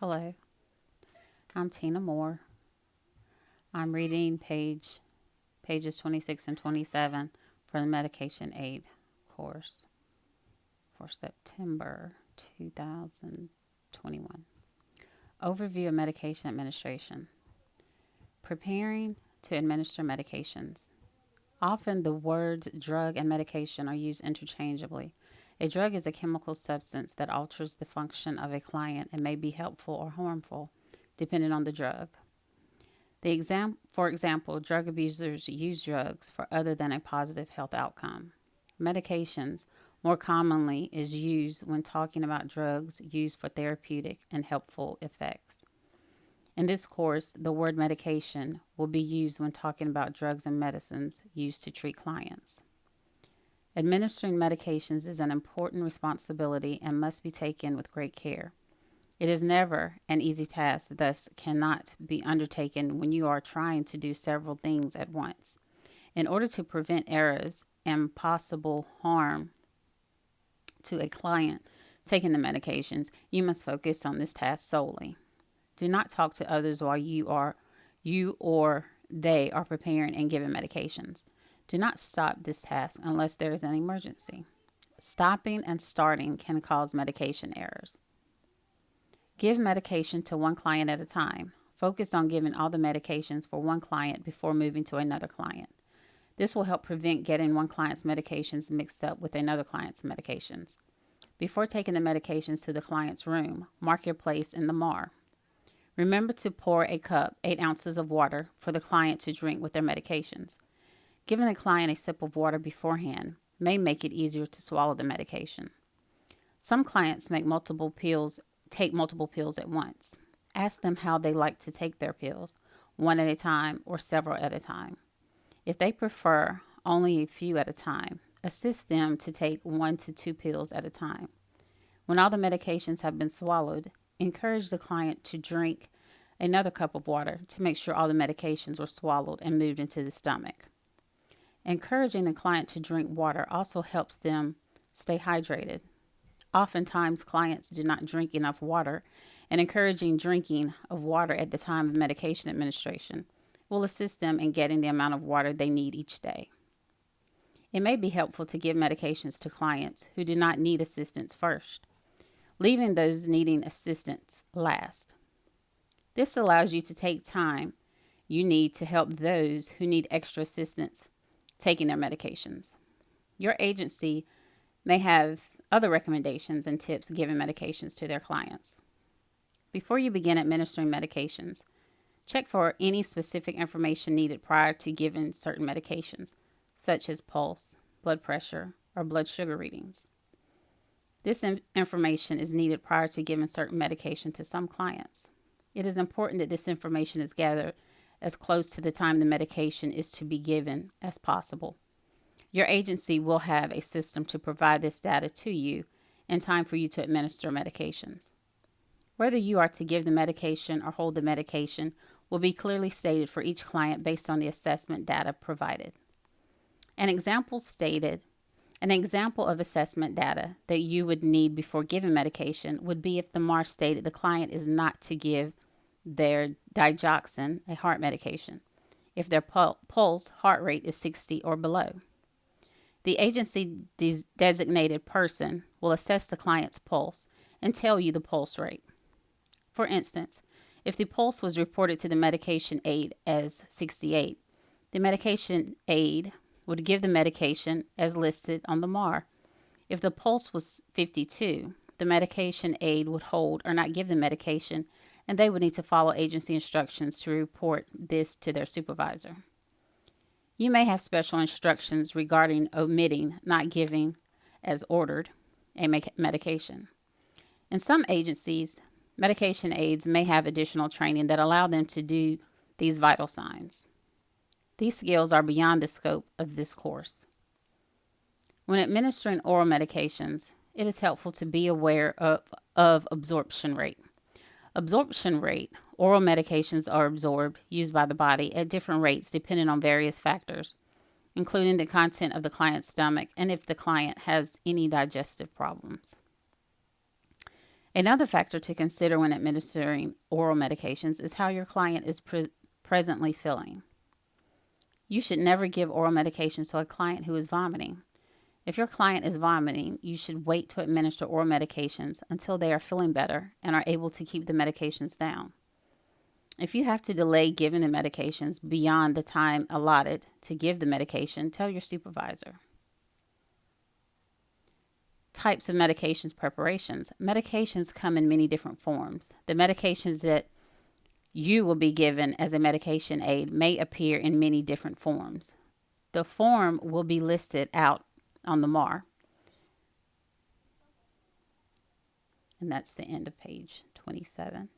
Hello, I'm Tina Moore. I'm reading pages 26 and 27 for the medication aid course for September 2021. Overview of medication administration. Preparing to administer medications. Often the words drug and medication are used interchangeably. A drug is a chemical substance that alters the function of a client and may be helpful or harmful, depending on the drug. For example, drug abusers use drugs for other than a positive health outcome. Medications, more commonly, is used when talking about drugs used for therapeutic and helpful effects. In this course, the word medication will be used when talking about drugs and medicines used to treat clients. Administering medications is an important responsibility and must be taken with great care. It is never an easy task, thus cannot be undertaken when you are trying to do several things at once. In order to prevent errors and possible harm to a client taking the medications, you must focus on this task solely. Do not talk to others while you or they are preparing and giving medications. Do not stop this task unless there is an emergency. Stopping and starting can cause medication errors. Give medication to one client at a time. Focus on giving all the medications for one client before moving to another client. This will help prevent getting one client's medications mixed up with another client's medications. Before taking the medications to the client's room, mark your place in the MAR. Remember to pour a cup, 8 ounces of water, for the client to drink with their medications. Giving the client a sip of water beforehand may make it easier to swallow the medication. Some clients take multiple pills at once. Ask them how they like to take their pills, one at a time or several at a time. If they prefer only a few at a time, assist them to take 1 to 2 pills at a time. When all the medications have been swallowed, encourage the client to drink another cup of water to make sure all the medications were swallowed and moved into the stomach. Encouraging the client to drink water also helps them stay hydrated. Oftentimes, clients do not drink enough water, and encouraging drinking of water at the time of medication administration will assist them in getting the amount of water they need each day. It may be helpful to give medications to clients who do not need assistance first, leaving those needing assistance last. This allows you to take time you need to help those who need extra assistance taking their medications. Your agency may have other recommendations and tips giving medications to their clients. Before you begin administering medications, check for any specific information needed prior to giving certain medications, such as pulse, blood pressure, or blood sugar readings. This information is needed prior to giving certain medication to some clients. It is important that this information is gathered as close to the time the medication is to be given as possible. Your agency will have a system to provide this data to you in time for you to administer medications. Whether you are to give the medication or hold the medication will be clearly stated for each client based on the assessment data provided. An example of assessment data that you would need before giving medication would be if the MAR stated the client is not to give their digoxin, a heart medication, if their pulse heart rate is 60 or below. The agency designated person will assess the client's pulse and tell you the pulse rate. For instance, if the pulse was reported to the medication aid as 68, the medication aid would give the medication as listed on the MAR. If the pulse was 52, the medication aid would hold or not give the medication, and they would need to follow agency instructions to report this to their supervisor. You may have special instructions regarding omitting, not giving as ordered, a medication. In some agencies, medication aides may have additional training that allow them to do these vital signs. These skills are beyond the scope of this course. When administering oral medications, it is helpful to be aware of absorption rate. Absorption rate. Oral medications are absorbed, used by the body at different rates depending on various factors, including the content of the client's stomach and if the client has any digestive problems. Another factor to consider when administering oral medications is how your client is presently feeling. You should never give oral medications to a client who is vomiting. If your client is vomiting, you should wait to administer oral medications until they are feeling better and are able to keep the medications down. If you have to delay giving the medications beyond the time allotted to give the medication, tell your supervisor. Types of medications preparations. Medications come in many different forms. The medications that you will be given as a medication aid may appear in many different forms. The form will be listed out on the MAR. And that's the end of page 27.